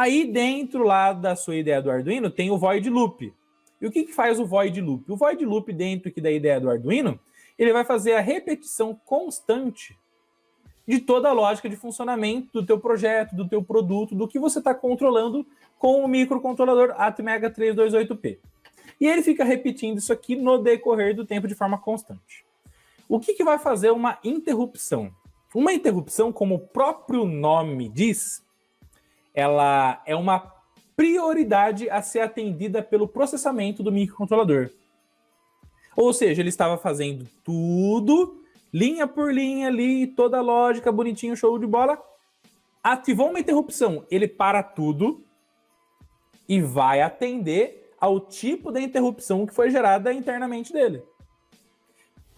Aí dentro lá da sua ideia do Arduino tem o void loop. E o que faz o void loop? O void loop dentro aqui da ideia do Arduino, ele vai fazer a repetição constante de toda a lógica de funcionamento do teu projeto, do teu produto, do que você está controlando com o microcontrolador Atmega 328P. E ele fica repetindo isso aqui no decorrer do tempo de forma constante. O que vai fazer uma interrupção? Uma interrupção, como o próprio nome diz, ela é uma prioridade a ser atendida pelo processamento do microcontrolador. Ou seja, ele estava fazendo tudo, linha por linha ali, toda a lógica, bonitinho, show de bola. Ativou uma interrupção, ele para tudo e vai atender ao tipo da interrupção que foi gerada internamente dele.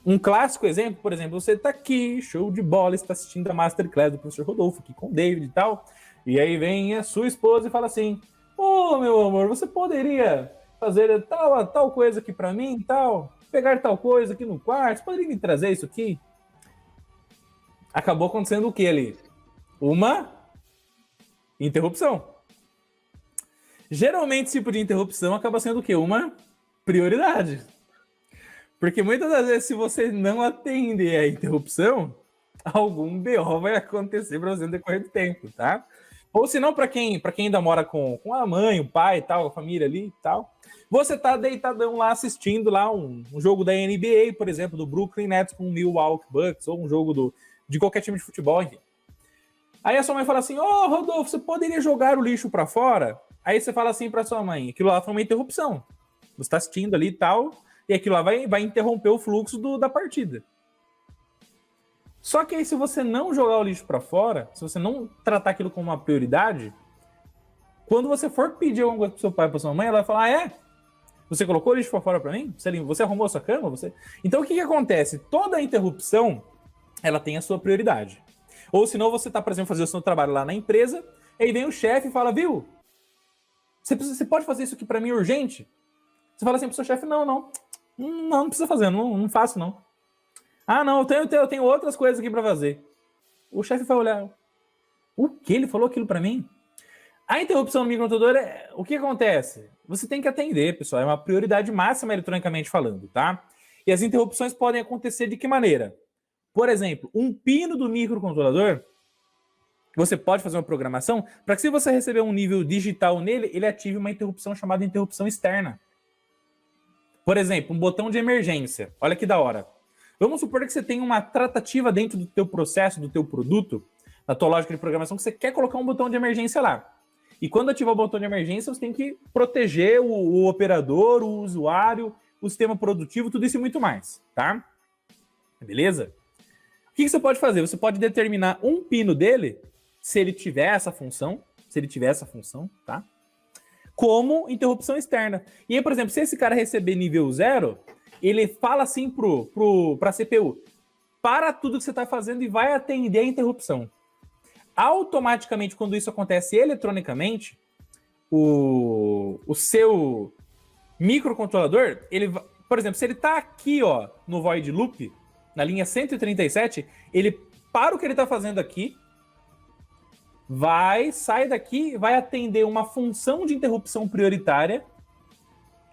Um clássico exemplo, por exemplo, você está aqui, show de bola, está assistindo a Masterclass do professor Rodolfo, aqui com o David e tal, e aí vem a sua esposa e fala assim, ô, meu amor, você poderia fazer tal coisa aqui para mim, tal, pegar tal coisa aqui no quarto, você poderia me trazer isso aqui? Acabou acontecendo o que ali? Uma interrupção. Geralmente, esse tipo de interrupção acaba sendo o quê? Uma prioridade. Porque muitas das vezes, se você não atender a interrupção, algum BO vai acontecer para você no decorrer do tempo, tá? Ou se não, para quem ainda mora com a mãe, o pai e tal, a família ali e tal, você tá deitadão lá assistindo lá um jogo da NBA, por exemplo, do Brooklyn Nets com o Milwaukee Bucks, ou um jogo de qualquer time de futebol, enfim. Aí a sua mãe fala assim, ô Rodolfo, você poderia jogar o lixo para fora? Aí você fala assim para sua mãe, aquilo lá foi uma interrupção. Você tá assistindo ali e tal, e aquilo lá vai interromper o fluxo da partida. Só que aí, se você não jogar o lixo para fora, se você não tratar aquilo como uma prioridade, quando você for pedir alguma coisa pro seu pai ou pra sua mãe, ela vai falar, ah, é? Você colocou o lixo para fora para mim? Você arrumou a sua cama? Então, o que acontece? Toda interrupção, ela tem a sua prioridade. Ou senão, você tá, por exemplo, fazendo o seu trabalho lá na empresa, aí vem o chefe e fala, viu? Você pode fazer isso aqui para mim urgente? Você fala assim pro seu chefe, não precisa fazer, não faço, não. Ah, não, eu tenho outras coisas aqui para fazer. O chefe vai olhar. O que? Ele falou aquilo para mim? A interrupção no microcontrolador, o que acontece? Você tem que atender, pessoal. É uma prioridade máxima eletronicamente falando, tá? E as interrupções podem acontecer de que maneira? Por exemplo, um pino do microcontrolador, você pode fazer uma programação para que se você receber um nível digital nele, ele ative uma interrupção chamada interrupção externa. Por exemplo, um botão de emergência. Olha que da hora. Vamos supor que você tem uma tratativa dentro do teu processo, do teu produto, da tua lógica de programação, que você quer colocar um botão de emergência lá. E quando ativar o botão de emergência, você tem que proteger o operador, o usuário, o sistema produtivo, tudo isso e muito mais, tá? Beleza? O que você pode fazer? Você pode determinar um pino dele, se ele tiver essa função, tá? Como interrupção externa. E aí, por exemplo, se esse cara receber nível 0, ele fala assim para a CPU, para tudo que você está fazendo e vai atender a interrupção. Automaticamente, quando isso acontece eletronicamente, o seu microcontrolador, por exemplo, se ele está aqui ó, no void loop, na linha 137, ele para o que ele está fazendo aqui, sai daqui, vai atender uma função de interrupção prioritária,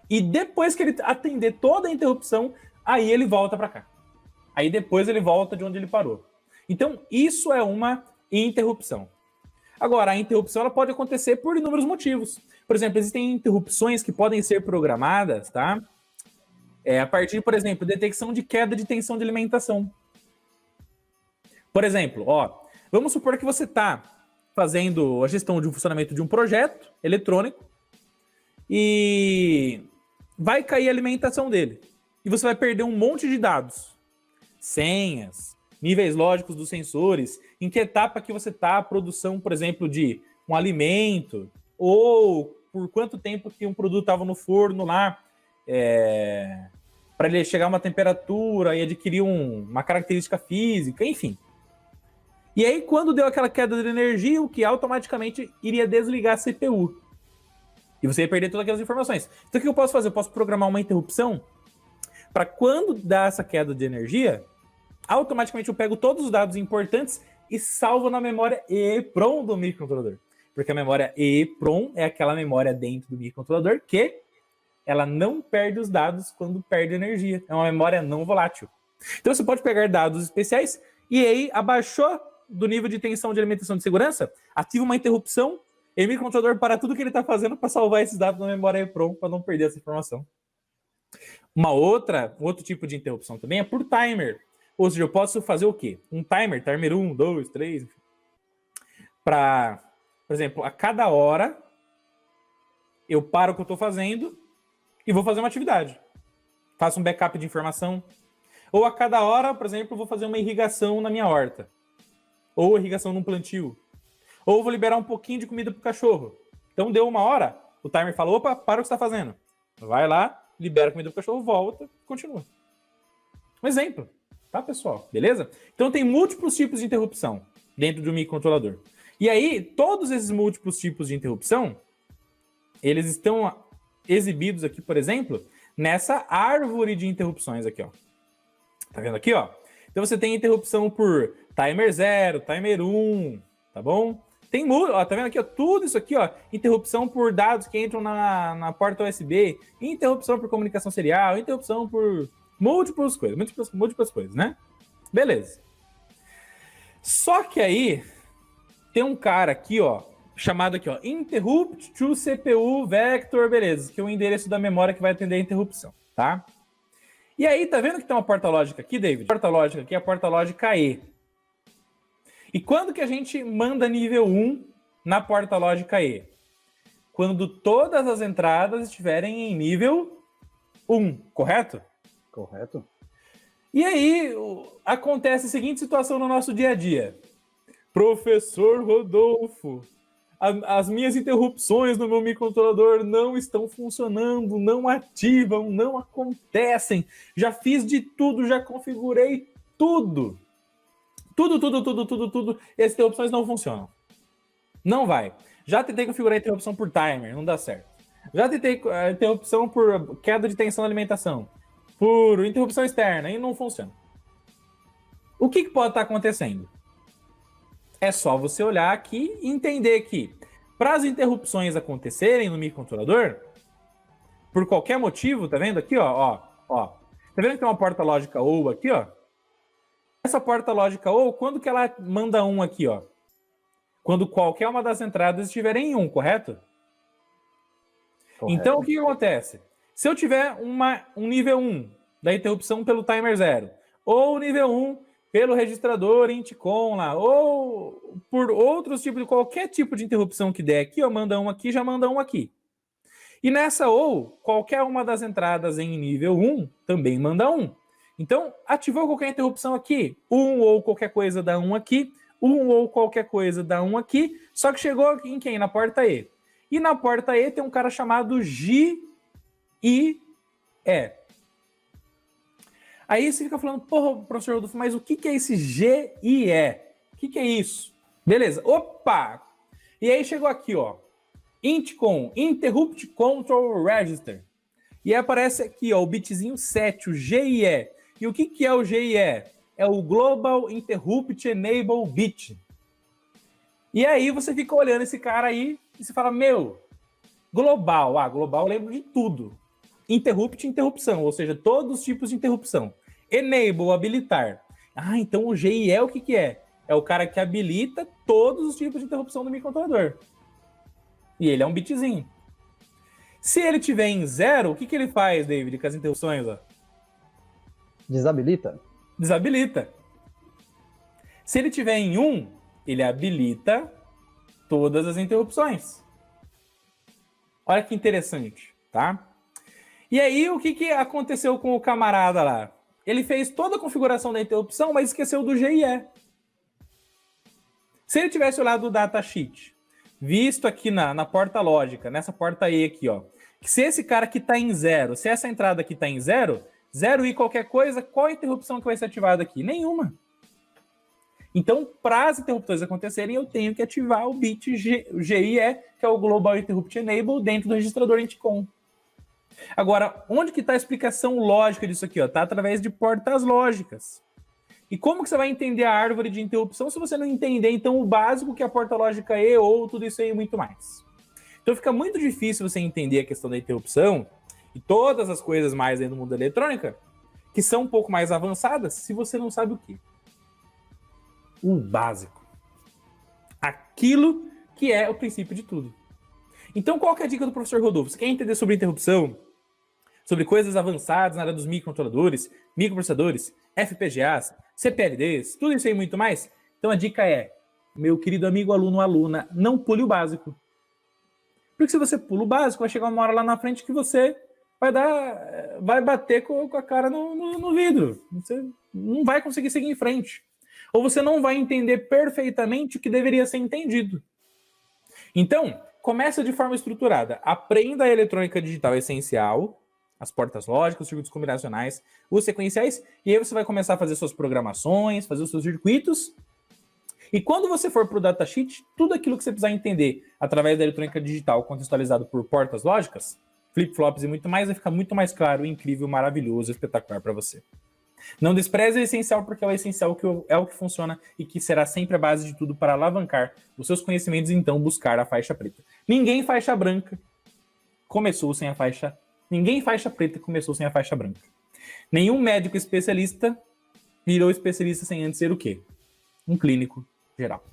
e depois que ele atender toda a interrupção, aí ele volta para cá. Aí depois ele volta de onde ele parou. Então, isso é uma interrupção. Agora, a interrupção ela pode acontecer por inúmeros motivos. Por exemplo, existem interrupções que podem ser programadas, tá? A partir, por exemplo, detecção de queda de tensão de alimentação. Por exemplo, vamos supor que você está fazendo a gestão de um funcionamento de um projeto eletrônico e vai cair a alimentação dele. E você vai perder um monte de dados. Senhas, níveis lógicos dos sensores, em que etapa que você está, a produção, por exemplo, de um alimento, ou por quanto tempo que um produto estava no forno lá, para ele chegar a uma temperatura e adquirir uma característica física, enfim. E aí, quando deu aquela queda de energia, o que automaticamente iria desligar a CPU. E você ia perder todas aquelas informações. Então, o que eu posso fazer? Eu posso programar uma interrupção para quando dá essa queda de energia, automaticamente eu pego todos os dados importantes e salvo na memória EEPROM do microcontrolador. Porque a memória EEPROM é aquela memória dentro do microcontrolador que ela não perde os dados quando perde energia. É uma memória não volátil. Então você pode pegar dados especiais e aí abaixou do nível de tensão de alimentação de segurança, ativa uma interrupção e o microcontrolador para tudo que ele está fazendo para salvar esses dados na memória EEPROM para não perder essa informação. Um outro tipo de interrupção também é por timer. Ou seja, eu posso fazer o quê? Um timer 1, 2, 3, para, por exemplo, a cada hora eu paro o que eu estou fazendo e vou fazer uma atividade. Faço um backup de informação. Ou a cada hora, por exemplo, vou fazer uma irrigação na minha horta. Ou irrigação num plantio. Ou vou liberar um pouquinho de comida para o cachorro. Então deu uma hora, o timer fala, opa, para o que você está fazendo. Vai lá, libera a comida para o cachorro, volta, continua. Um exemplo, tá, pessoal? Beleza? Então tem múltiplos tipos de interrupção dentro do microcontrolador. E aí, todos esses múltiplos tipos de interrupção, eles estão exibidos aqui, por exemplo, nessa árvore de interrupções aqui, ó. Tá vendo aqui, ó? Então você tem interrupção por timer 0, timer 1, tá bom? Tem, ó, tá vendo aqui, ó? Tudo isso aqui, ó. Interrupção por dados que entram na porta USB, interrupção por comunicação serial, interrupção por múltiplas coisas, né? Beleza. Só que aí tem um cara aqui, ó, chamado aqui, ó, interrupt to CPU vector, beleza, que é o endereço da memória que vai atender a interrupção, tá? E aí, tá vendo que tem uma porta lógica aqui, David? A porta lógica aqui é a porta lógica E. E quando que a gente manda nível 1 na porta lógica E? Quando todas as entradas estiverem em nível 1, correto? Correto. E aí, acontece a seguinte situação no nosso dia a dia. Professor Rodolfo, as minhas interrupções no meu microcontrolador não estão funcionando, não ativam, não acontecem. Já fiz de tudo, já configurei tudo. Tudo. E as interrupções não funcionam. Não vai. Já tentei configurar a interrupção por timer, não dá certo. Já tentei a interrupção por queda de tensão da alimentação, por interrupção externa, e não funciona. O que pode estar acontecendo? É só você olhar aqui e entender que para as interrupções acontecerem no microcontrolador, por qualquer motivo, tá vendo aqui, ó. Tá vendo que tem uma porta lógica OU aqui, ó? Essa porta lógica OU, quando que ela manda 1 aqui, ó? Quando qualquer uma das entradas estiver em 1, correto? Então, o que acontece? Se eu tiver um nível 1 da interrupção pelo timer 0, ou nível 1 pelo registrador Intcom lá, ou por outros tipos de qualquer tipo de interrupção que der aqui, ó, manda 1 aqui, já manda 1 aqui. E nessa ou, qualquer uma das entradas em nível 1 também manda 1. Então, ativou qualquer interrupção aqui, 1 ou qualquer coisa dá 1 aqui, 1 ou qualquer coisa dá 1 aqui, só que chegou em quem? Na porta E. E na porta E tem um cara chamado GIE. Aí você fica falando, porra, professor Rodolfo, mas o que é esse GIE? O que é isso? Beleza, opa! E aí chegou aqui, ó, Intcom, Interrupt Control Register. E aí aparece aqui, ó, o bitzinho 7, o GIE. E o que é o GIE? É o Global Interrupt Enable Bit. E aí você fica olhando esse cara aí e você fala, meu, global, global eu lembro de tudo. Interrupt, interrupção, ou seja, todos os tipos de interrupção. Enable, habilitar. Então o GIE o que é? É o cara que habilita todos os tipos de interrupção do microcontrolador. E ele é um bitzinho. Se ele tiver em 0, o que ele faz, David, com as interrupções? Ó? Desabilita. Desabilita. Se ele tiver em 1, ele habilita todas as interrupções. Olha que interessante, tá? E aí, o que aconteceu com o camarada lá? Ele fez toda a configuração da interrupção, mas esqueceu do GIE. Se ele tivesse olhado o datasheet, visto aqui na porta lógica, nessa porta E aqui, ó, que se esse cara aqui está em 0, se essa entrada aqui está em 0 e qualquer coisa, qual a interrupção que vai ser ativada aqui? Nenhuma. Então, para as interrupções acontecerem, eu tenho que ativar o bit GIE, que é o Global Interrupt Enable, dentro do registrador Intcom. Agora, onde que está a explicação lógica disso aqui? Está através de portas lógicas. E como que você vai entender a árvore de interrupção se você não entender, então, o básico que é a porta lógica E ou tudo isso aí e muito mais? Então fica muito difícil você entender a questão da interrupção e todas as coisas mais aí no mundo da eletrônica, que são um pouco mais avançadas, se você não sabe o quê? O básico. Aquilo que é o princípio de tudo. Então qual que é a dica do professor Rodolfo? Você quer entender sobre interrupção? Sobre coisas avançadas na área dos microcontroladores, microprocessadores, FPGAs, CPLDs, tudo isso aí e muito mais? Então a dica é, meu querido amigo aluno, aluna, não pule o básico. Porque se você pula o básico, vai chegar uma hora lá na frente que você vai bater com a cara no vidro. Você não vai conseguir seguir em frente. Ou você não vai entender perfeitamente o que deveria ser entendido. Então, começa de forma estruturada. Aprenda a eletrônica digital essencial, as portas lógicas, os circuitos combinacionais, os sequenciais, e aí você vai começar a fazer suas programações, fazer os seus circuitos. E quando você for para o datasheet, tudo aquilo que você precisar entender através da eletrônica digital contextualizado por portas lógicas, flip-flops e muito mais, vai ficar muito mais claro, incrível, maravilhoso, espetacular para você. Não despreze o essencial, porque é o essencial que é o que funciona e que será sempre a base de tudo para alavancar os seus conhecimentos e então buscar a faixa preta. Ninguém faixa branca começou sem a faixa... Ninguém faixa preta começou sem a faixa branca. Nenhum médico especialista virou especialista sem antes ser o quê? Um clínico geral.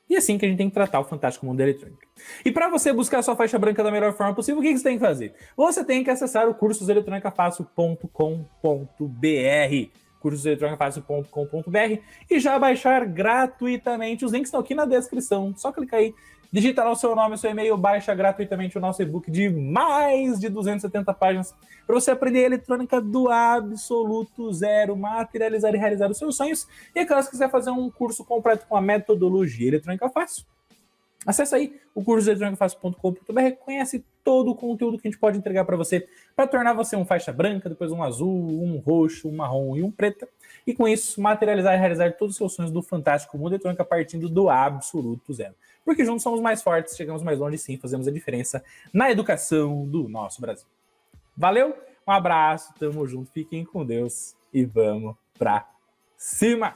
E é assim que a gente tem que tratar o fantástico mundo da eletrônica. E para você buscar a sua faixa branca da melhor forma possível, o que você tem que fazer? Você tem que acessar o cursoseletronicafácil.com.br, cursoseletronicafácil.com.br, e já baixar gratuitamente. Os links estão aqui na descrição. Só clicar aí, digita lá o seu nome, o seu e-mail, baixa gratuitamente o nosso e-book de mais de 270 páginas para você aprender a eletrônica do absoluto zero, materializar e realizar os seus sonhos. E é claro, se quiser fazer um curso completo com a metodologia eletrônica fácil, acesse aí o cursoseletronicafácil.com.br, conhece todo o conteúdo que a gente pode entregar para você, para tornar você um faixa branca, depois um azul, um roxo, um marrom e um preta, e com isso materializar e realizar todos os seus sonhos do fantástico mundo eletrônica partindo do absoluto zero. Porque juntos somos mais fortes, chegamos mais longe, sim, fazemos a diferença na educação do nosso Brasil. Valeu, um abraço, tamo junto, fiquem com Deus e vamos pra cima!